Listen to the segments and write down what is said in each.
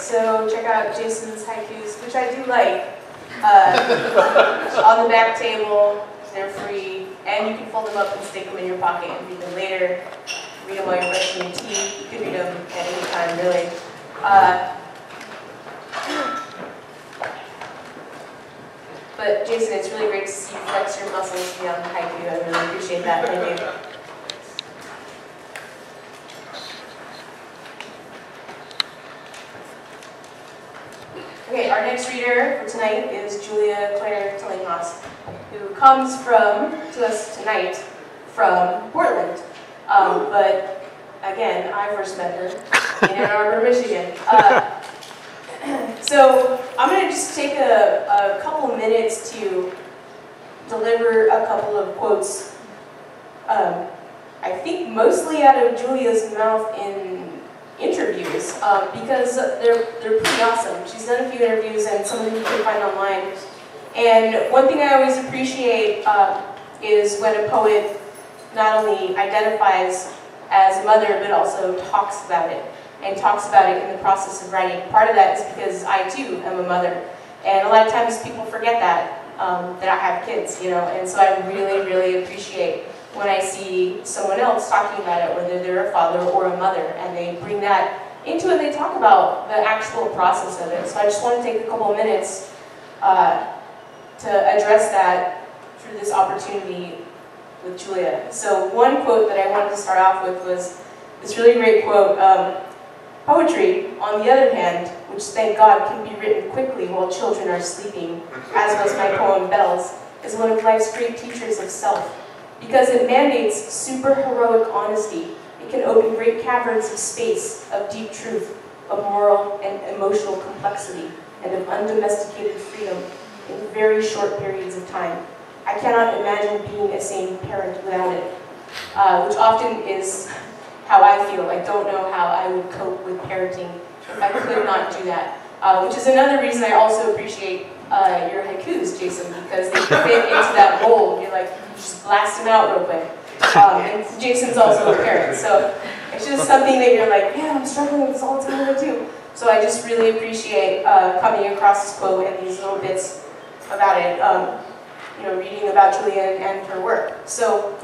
so check out Jason's haikus, which I do like, on the back table. They're free, and you can fold them up and stick them in your pocket and read them later. Read them while you're brushing your teeth. You can read them at any time, really. But Jason, it's really great to see you flex your muscles beyond the haiku. I really appreciate that. Thank you. Okay, our next reader for tonight is Clare Tillinghast, who comes to us tonight from Portland. But again, I first met her in Ann Arbor, Michigan. So I'm going to just take a couple minutes to deliver a couple of quotes, I think mostly out of Julia's mouth in interviews, because they're pretty awesome. She's done a few interviews, and some of them you can find online. And one thing I always appreciate is when a poet not only identifies as a mother, but also talks about it, and talks about it in the process of writing. Part of that is because I too am a mother, and a lot of times people forget that I have kids, you know, and so I really, really appreciate when I see someone else talking about it, whether they're a father or a mother, and they bring that into it, they talk about the actual process of it. So I just want to take a couple of minutes to address that through this opportunity with Julia. So one quote that I wanted to start off with was this really great quote. Poetry, on the other hand, which thank God can be written quickly while children are sleeping, as was my poem Bells, is one of life's great teachers of self. Because it mandates super-heroic honesty, it can open great caverns of space, of deep truth, of moral and emotional complexity, and of undomesticated freedom in very short periods of time. I cannot imagine being a sane parent without it, which often is how I feel. I don't know how I would cope with parenting if I could not do that, which is another reason I also appreciate your haikus, Jason, because they fit into that mold. You're like, you just blast them out real quick. And Jason's also a parent, so it's just something that you're like, man, I'm struggling with this all the time too. So I just really appreciate coming across this quote and these little bits about it, you know, reading about Julia and her work. So,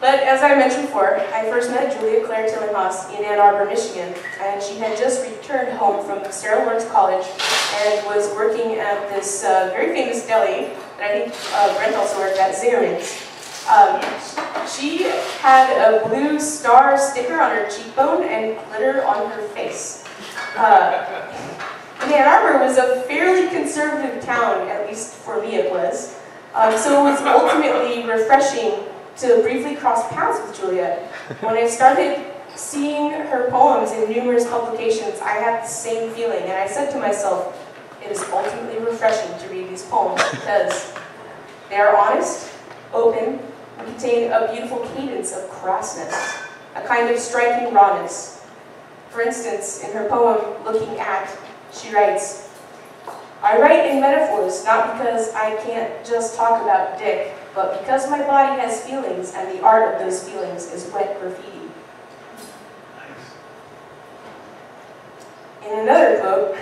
but as I mentioned before, I first met Clare Tillinghast in Ann Arbor, Michigan, and she had just returned home from Sarah Lawrence College and was working at this very famous deli that I think Brent also worked at, Zingerman's. She had a blue star sticker on her cheekbone and glitter on her face. Ann Arbor was a fairly conservative town, at least for me it was, so it was ultimately refreshing to briefly cross paths with Julia. When I started seeing her poems in numerous publications, I had the same feeling, and I said to myself, it is ultimately refreshing to read these poems because they are honest, open, and contain a beautiful cadence of crassness, a kind of striking rawness. For instance, in her poem, Looking At, she writes, I write in metaphors not because I can't just talk about dick, but because my body has feelings and the art of those feelings is wet graffiti. In another quote,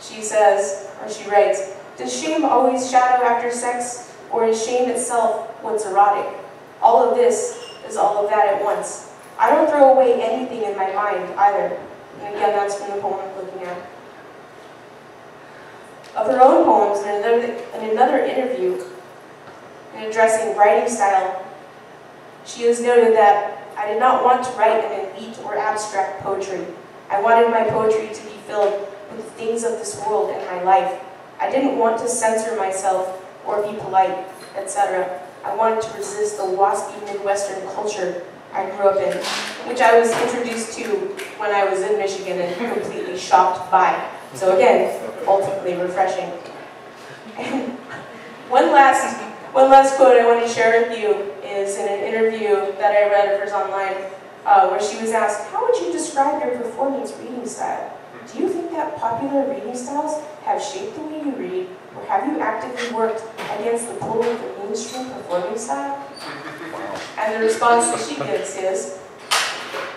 she says, or she writes, does shame always shadow after sex, or is shame itself what's erotic? All of this is all of that at once. I don't throw away anything in my mind either. And again, that's from the poem I'm looking at. Of her own poems, in another interview, in addressing writing style, she has noted that I did not want to write an elite or abstract poetry. I wanted my poetry to be filled with the things of this world and my life. I didn't want to censor myself or be polite, etc. I wanted to resist the waspy Midwestern culture I grew up in, which I was introduced to when I was in Michigan and completely shocked by. So again, ultimately refreshing. And one last quote I want to share with you is in an interview that I read of hers online, where she was asked, how would you describe your performance reading style? Do you think that popular reading styles have shaped the way you read, or have you actively worked against the pull of the mainstream performing style? And the response that she gives is,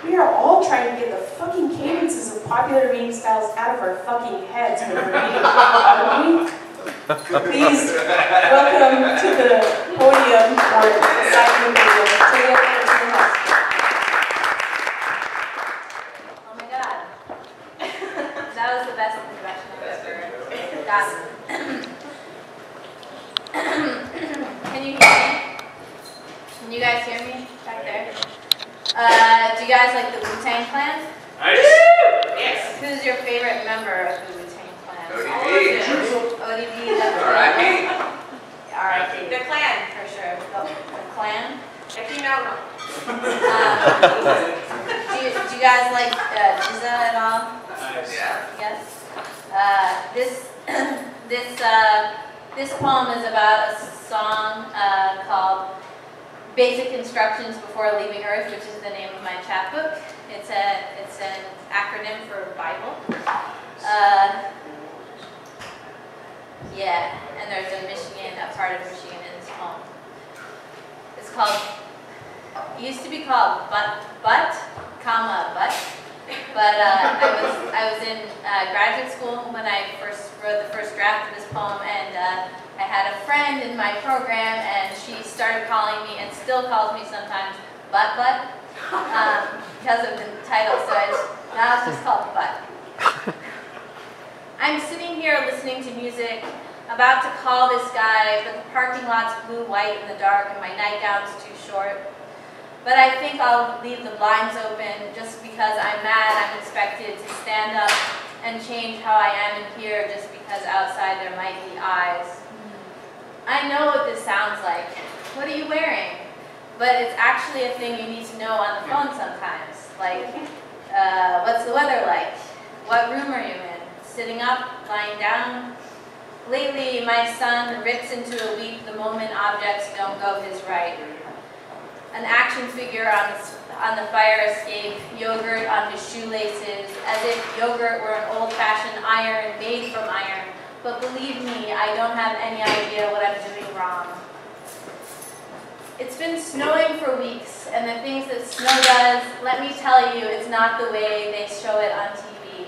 We are all trying to get the fucking cadences of popular reading styles out of our fucking heads when we're reading. Please welcome to the podium, or the side of the podium, Clare Tillinghast. Oh my god. That was the best introduction I've ever gotten. Can you hear me? Can you guys hear me back there? Do you guys like the Wu-Tang Clan? Nice. Yes. Who's your favorite member of the Wu-Tang Clan? ODB. ODB, that's R.I.P. R.I.P. The clan. For sure. The clan? If you know them. Do you guys like Jizza at all? Nice. Yeah. Yes. This poem is about a song called Basic Instructions Before Leaving Earth, which is the name of my chapbook. It's an acronym for Bible. Yeah, and there's a part of Michigan in this poem. It's called, it used to be called but, but I was in graduate school when I first wrote the first draft of this poem, and I had a friend in my program, and she started calling me, and still calls me sometimes, but, because of the title, so now it's just called But. I'm sitting here listening to music, about to call this guy, but the parking lot's blue-white in the dark, and my nightgown's too short. But I think I'll leave the blinds open just because I'm mad I'm expected to stand up and change how I am in here just because outside there might be eyes. I know what this sounds like. What are you wearing? But it's actually a thing you need to know on the phone sometimes. Like, what's the weather like? What room are you in? Sitting up? Lying down? Lately, my son rips into a weep the moment objects don't go his right. An action figure on the fire escape, yogurt on his shoelaces, as if yogurt were an old-fashioned iron made from iron. But believe me, I don't have any idea what I'm doing wrong. It's been snowing for weeks, and the things that snow does, let me tell you, it's not the way they show it on TV.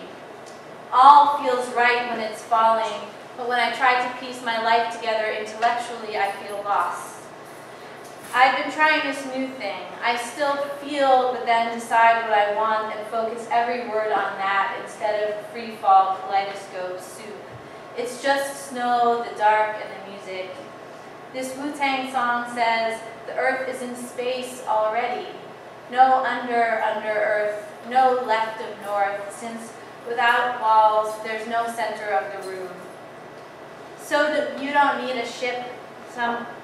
All feels right when it's falling, but when I try to piece my life together intellectually, I feel lost. I've been trying this new thing. I still feel, but then decide what I want and focus every word on that instead of free-fall kaleidoscope soup. It's just snow, the dark, and the music. This Wu-Tang song says, the earth is in space already. No under earth, no left of north, since without walls, there's no center of the room. So that you don't need a ship,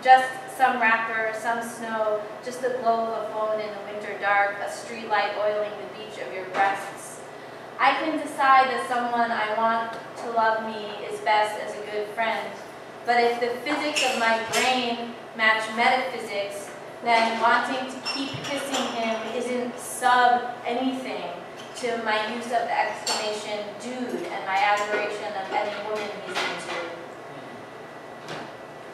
just some wrapper, some snow, just the glow of a phone in the winter dark, a street light oiling the beach of your breasts. I can decide that someone I want to love me is best as a good friend. But if the physics of my brain match metaphysics, then wanting to keep kissing him isn't sub anything to my use of the exclamation dude and my admiration of any woman he's into.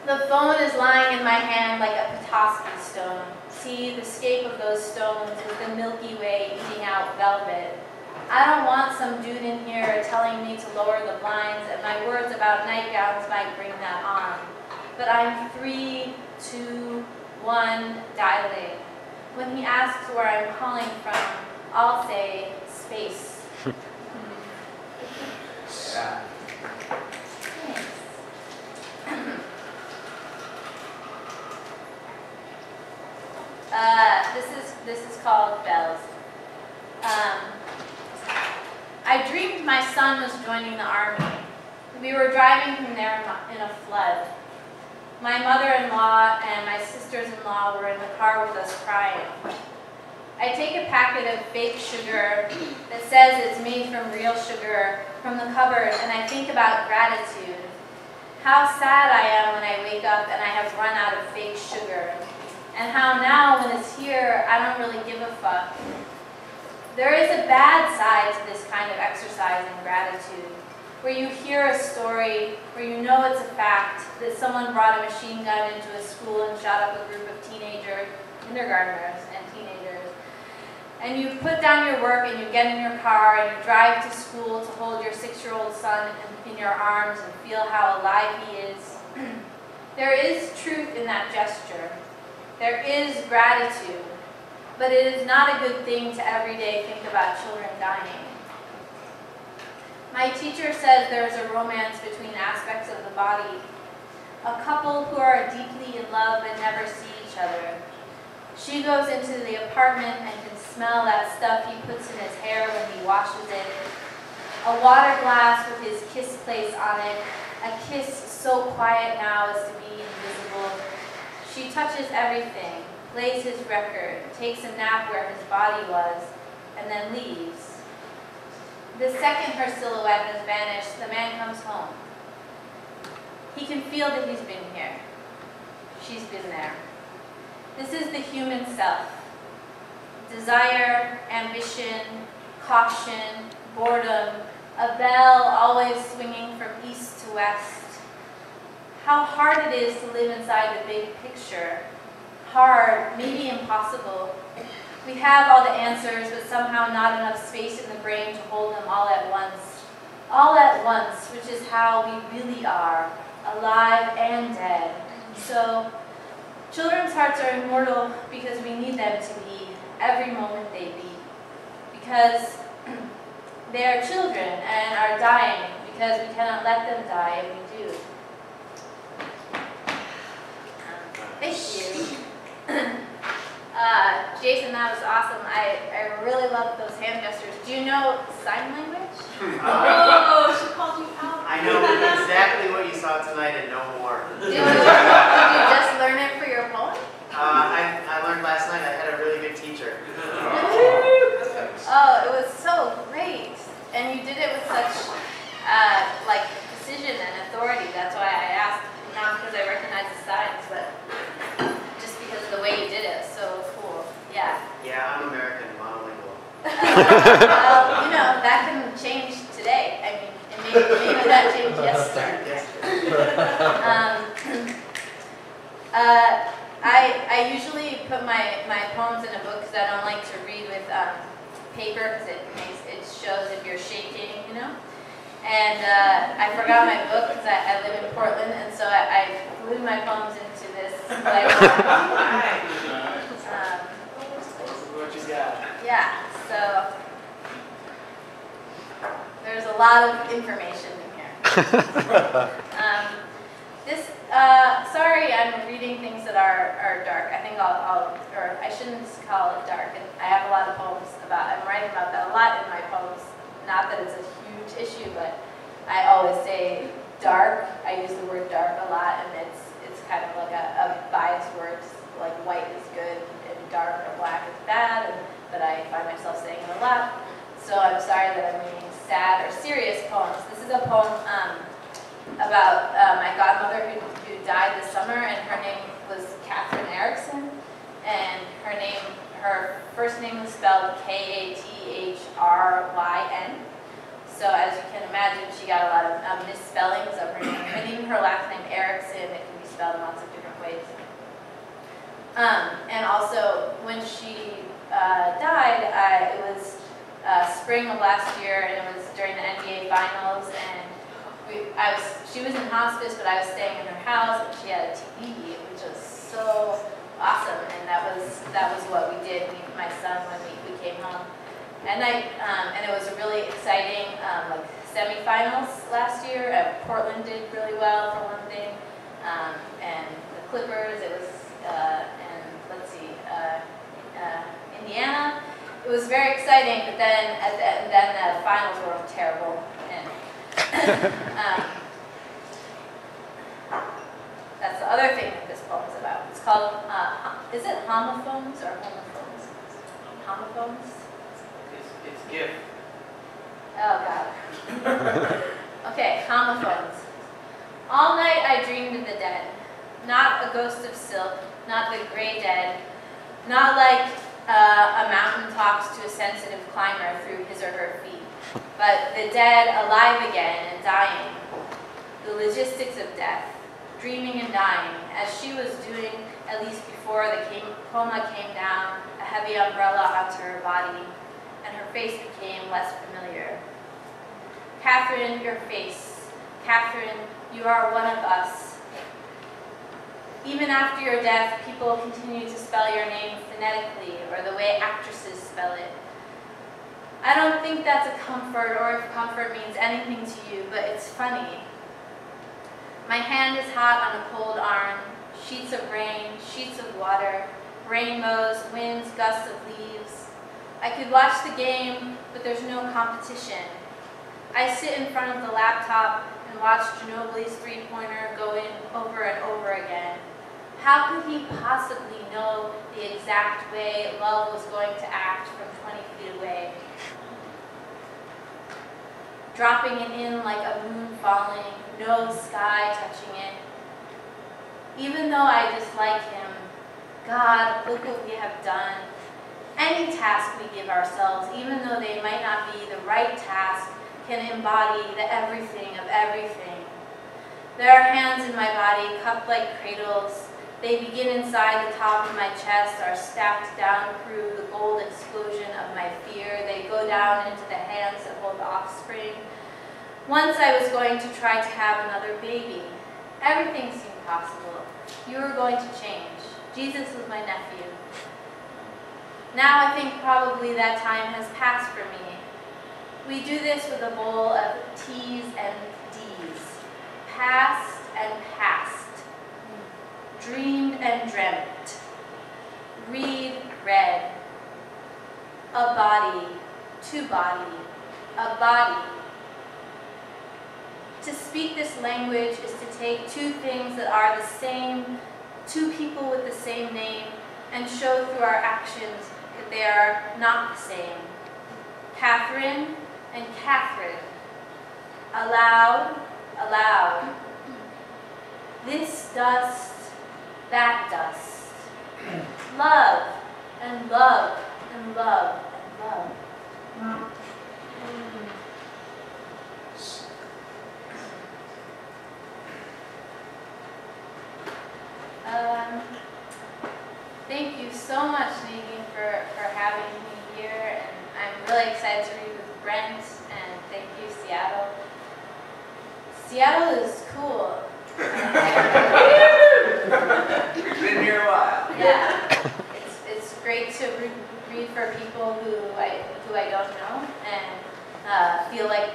The phone is lying in my hand like a Petoskey stone. See, the scape of those stones is the Milky Way eating out velvet. I don't want some dude in here telling me to lower the blinds, and my words about nightgowns might bring that on. But I'm 3, 2, 1, dialing. When he asks where I'm calling from, I'll say space. Yeah. Thanks. This is called Bells. I dreamed my son was joining the army. We were driving him there in a flood. My mother-in-law and my sisters-in-law were in the car with us crying. I take a packet of fake sugar that says it's made from real sugar from the cupboard, and I think about gratitude. How sad I am when I wake up and I have run out of fake sugar. And how now, when it's here, I don't really give a fuck. There is a bad side to this kind of exercise in gratitude, where you hear a story, where you know it's a fact, that someone brought a machine gun into a school and shot up a group of kindergartners and teenagers. and you put down your work and you get in your car and you drive to school to hold your 6-year-old son in your arms and feel how alive he is. There is truth in that gesture. There is gratitude, but it is not a good thing to every day think about children dying. My teacher says there is a romance between aspects of the body. A couple who are deeply in love but never see each other. She goes into the apartment and can smell that stuff he puts in his hair when he washes it. A water glass with his kiss place on it, a kiss so quiet now as to be invisible. She touches everything, plays his record, takes a nap where his body was, and then leaves. The second her silhouette has vanished, the man comes home. He can feel that he's been here. She's been there. This is the human self. Desire, ambition, caution, boredom, a bell always swinging from east to west. How hard it is to live inside the big picture. Hard, maybe impossible. We have all the answers, but somehow not enough space in the brain to hold them all at once. All at once, which is how we really are, alive and dead. So, children's hearts are immortal because we need them to be every moment they beat. Because they are children and are dying because we cannot let them die, and we do. Thank you. Jason, that was awesome. I really loved those hand gestures. Do you know sign language? Oh, she called you out. I know exactly what you saw tonight and no more. Did you just learn it for your poem? I learned last night. I had a really good teacher. Oh, it was so great. And you did it with such like precision and authority. That's why I asked, not because I recognize the signs, but just because of the way you did it. So cool. Yeah. Yeah, I'm American, monolingual. Well, you know, that can change today. I mean, maybe that changed yesterday. I usually put my poems in a book because I don't like to read with paper because it shows if you're shaking, you know. And I forgot my book because I live in Portland, and so I glued my poems into this. What you got? Yeah, so there's a lot of information in here. Sorry, I'm reading things that are dark. I think or I shouldn't call it dark. And I have a lot of poems I'm writing about that a lot in my poems. Not that it's a huge issue, but I always say dark. I use the word dark a lot, and it's kind of like a biased word. Like white is good and dark or black is bad, but I find myself saying it a lot. So I'm sorry that I'm reading sad or serious poems. This is a poem about my godmother who died this summer, and her name was Catherine Erickson, and her first name was spelled Kathryn. So as you can imagine, she got a lot of misspellings of her name, and even her last name Erickson, it can be spelled in lots of different ways. And also, when she died, it was spring of last year, and it was during the NBA finals, and she was in hospice, but I was staying in her house, and she had a TV, which was so awesome, and that was what we did, my son, when we came home. And it was a really exciting like semifinals last year. Portland did really well for one thing, and the Clippers. It was and let's see, Indiana. It was very exciting, but then then the finals were terrible. And that's the other thing that this poem is about. It's called, is it homophones or homophones? Homophones? It's gift. Oh, God. Okay, homophones. All night I dreamed of the dead. Not a ghost of silk, not the gray dead. Not like a mountain talks to a sensitive climber through his or her feet. But the dead alive again and dying. The logistics of death, dreaming and dying, as she was doing at least before the coma came down, a heavy umbrella onto her body, and her face became less familiar. Catherine, your face. Catherine, you are one of us. Even after your death, people continue to spell your name phonetically, or the way actresses spell it. I don't think that's a comfort, or if comfort means anything to you, but it's funny. My hand is hot on a cold arm, sheets of rain, sheets of water, rainbows, winds, gusts of leaves. I could watch the game, but there's no competition. I sit in front of the laptop and watch Ginobili's three-pointer go in over and over again. How could he possibly know the exact way love was going to act from 20 feet away? Dropping it in like a moon falling, no sky touching it. Even though I dislike him, God, look what we have done. Any task we give ourselves, even though they might not be the right task, can embody the everything of everything. There are hands in my body, cupped like cradles. They begin inside the top of my chest, are stacked down through the gold explosion of my fear. They go down into the hands that hold the offspring. Once I was going to try to have another baby. Everything seemed possible. You were going to change. Jesus was my nephew. Now I think probably that time has passed for me. We do this with a bowl of T's and D's. Past and past. Dreamed and dreamt. Read, read. A body, to body, a body. To speak this language is to take two things that are the same, two people with the same name, and show through our actions that they are not the same. Catherine and Catherine. Aloud, aloud. This dust, that dust. Love and love and love and love. Thank you so much, Nadine, for having me here, and I'm really excited to read with Brent, and thank you, Seattle. Seattle is cool. We've been here a while. Yeah, it's great to read for people who I don't know, and feel like,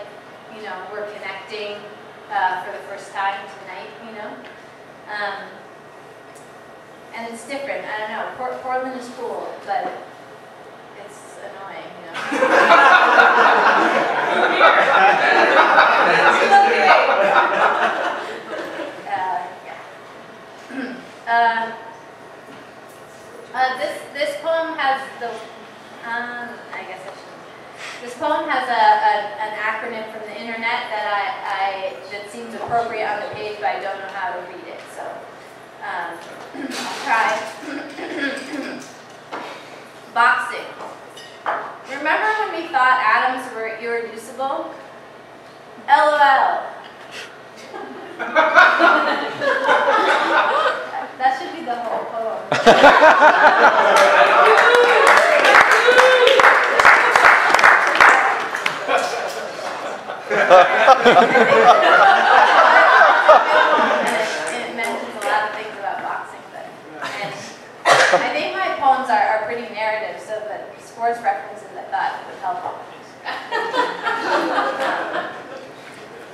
you know, we're connecting for the first time tonight, you know. And it's different. I don't know. Portland is cool, but it's annoying, you know. This poem has the. I guess I should. This poem has an acronym from the internet that seems appropriate on the page, but I don't know how to read it. So. I'll try. Boxing. Remember when we thought atoms were irreducible? LOL. That should be the whole poem. It mentions a lot of things about boxing, but I think my poems are pretty narrative, so the sports references I thought would help.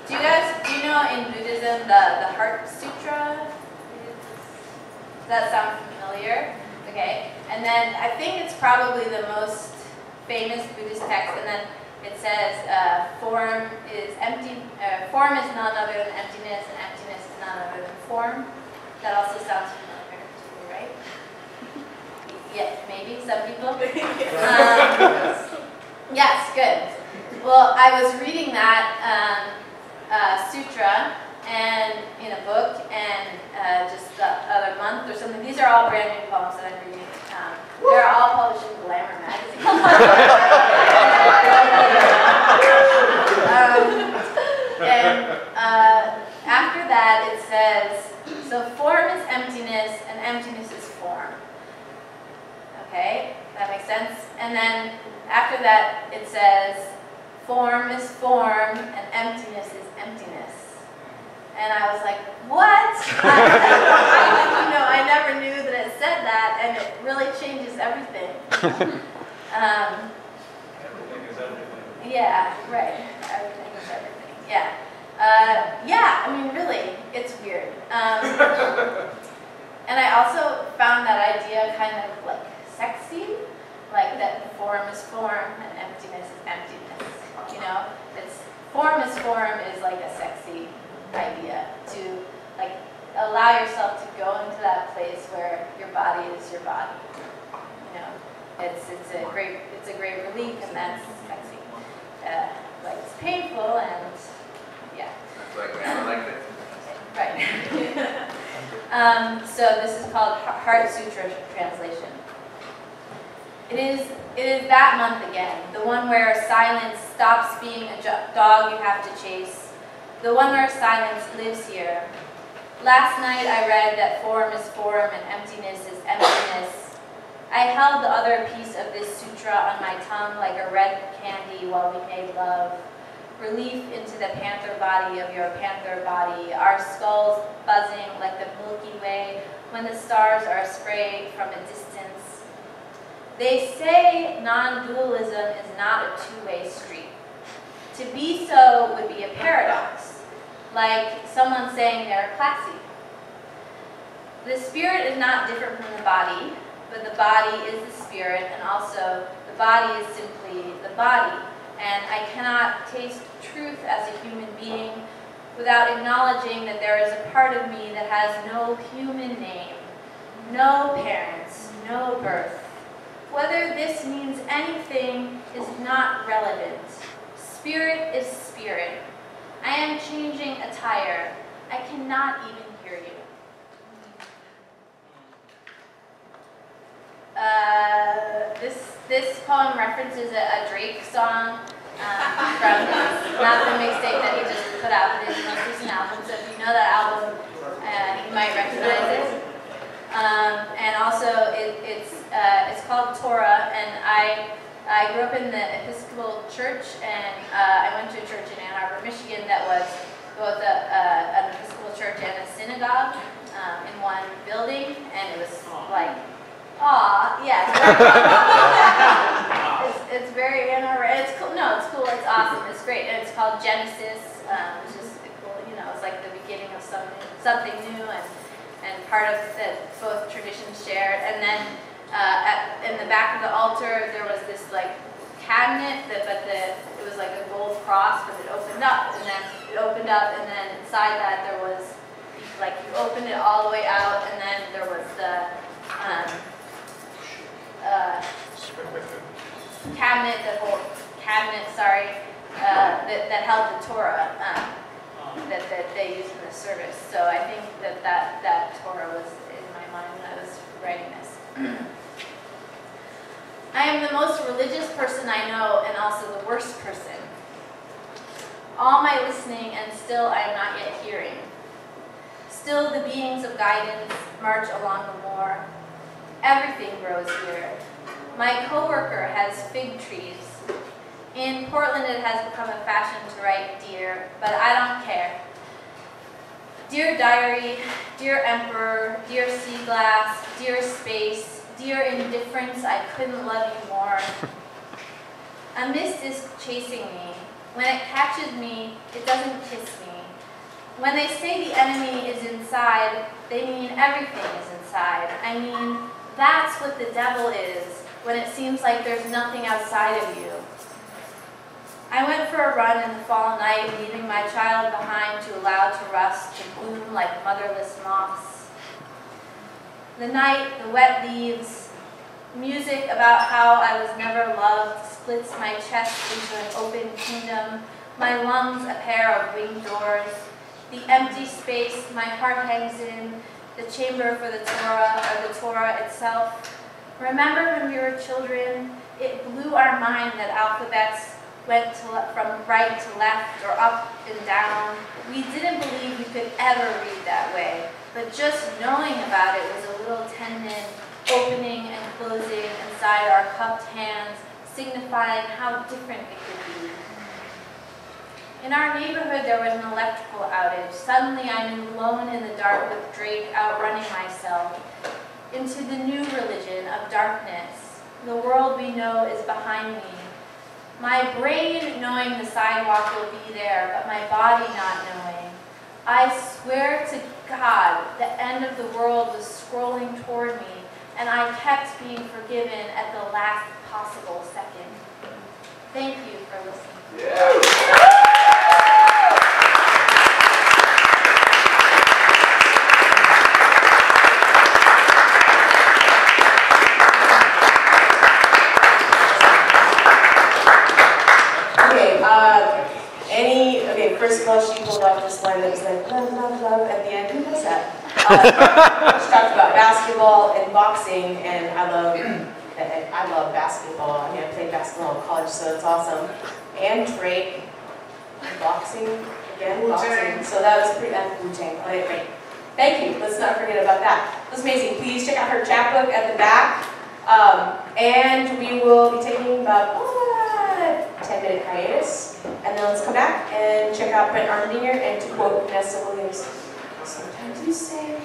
Do you know in Buddhism the Heart Sutra? Does that sound familiar? Okay, and then I think it's probably the most famous Buddhist text, and then it says form is empty. Form is none other than emptiness, and emptiness is none other than form. That also sounds familiar to you, right? Yeah, maybe some people. Yes, good. Well, I was reading that sutra and in a book, and just the other month or something. These are all brand new poems that I'm reading. They're all published in Glamour magazine. After that, it says, so form is emptiness, and emptiness is form is form, and emptiness is emptiness. And I was like, what? I never knew that it said that, and it really changes everything. Everything is everything. Yeah, right. Everything is everything. Yeah. Yeah, I mean, really, it's weird. And I also found that idea kind of like sexy, like that form is form and emptiness is emptiness. You know, it's form is like a sexy idea to like allow yourself to go into that place where your body is your body. You know, it's a great relief, and that's sexy. Like it's painful and yeah. That's like I like it. Right. So this is called Heart Sutra translation. It is that month again, the one where silence stops being a dog you have to chase, the one where silence lives here. Last night I read that form is form and emptiness is emptiness. I held the other piece of this sutra on my tongue like a red candy while we made love. Relief into the panther body of your panther body, our skulls buzzing like the Milky Way when the stars are sprayed from a distance. They say non-dualism is not a two-way street. To be so would be a paradox, like someone saying they're classy. The spirit is not different from the body, but the body is the spirit, and also the body is simply the body. And I cannot taste truth as a human being without acknowledging that there is a part of me that has no human name, no parents, no birth. Whether this means anything is not relevant. Spirit is spirit. I am changing attire. I cannot even hear you. This poem references a Drake song from not the mixtape that he just put out, but his most recent album. So if you know that album, you might recognize it. And also, it's called Torah. And I grew up in the Episcopal Church, and I went to a church in Ann Arbor, Michigan, that was both an Episcopal church and a synagogue in one building, and it was like. Aw, yeah. It's very Ann Arbor. It's cool. No, it's cool. It's awesome. It's great. And it's called Genesis, which is cool. You know, it's like the beginning of something new, and part of that both traditions shared. And then in the back of the altar, there was this like cabinet it was like a gold cross, but it opened up, and then inside that there was like you opened it all the way out, and then there was the that held the Torah that they used in the service. So I think that Torah was in my mind when I was writing this. I am the most religious person I know, and also the worst person. All my listening, and still I am not yet hearing. Still the beings of guidance march along the moor. Everything grows here. My coworker has fig trees. In Portland, it has become a fashion to write dear, but I don't care. Dear diary, dear emperor, dear sea glass, dear space, dear indifference, I couldn't love you more. A mist is chasing me. When it catches me, it doesn't kiss me. When they say the enemy is inside, they mean everything is inside. I mean, that's what the devil is, when it seems like there's nothing outside of you. I went for a run in the fall night, leaving my child behind too loud to rust, to bloom like motherless moths. The night, the wet leaves, music about how I was never loved splits my chest into an open kingdom, my lungs a pair of winged doors. The empty space my heart hangs in, the chamber for the Torah, or the Torah itself. Remember when we were children, it blew our mind that alphabets went from right to left or up and down. We didn't believe we could ever read that way, but just knowing about it was a little tendon opening and closing inside our cupped hands, signifying how different it could be. In our neighborhood, there was an electrical outage. Suddenly, I'm alone in the dark with Drake outrunning myself into the new religion of darkness. The world we know is behind me. My brain knowing the sidewalk will be there, but my body not knowing. I swear to God, the end of the world was scrolling toward me, and I kept being forgiven at the last possible second. Thank you for listening. Yeah. First of all, she pulled off this line that was like, love, love, love, at the end. Who was that? She talked about basketball and boxing, and I love basketball. I mean, I played basketball in college, so it's awesome. And Drake, boxing, again, boxing. So that was pretty, Wu-Tang. Okay, great. Thank you. Let's not forget about that. That's amazing. Please check out her chapbook at the back. And we will be taking about 10-minute hiatus. And then let's come back and check out Brent Armdinger, and to quote Vanessa Williams, sometimes you say,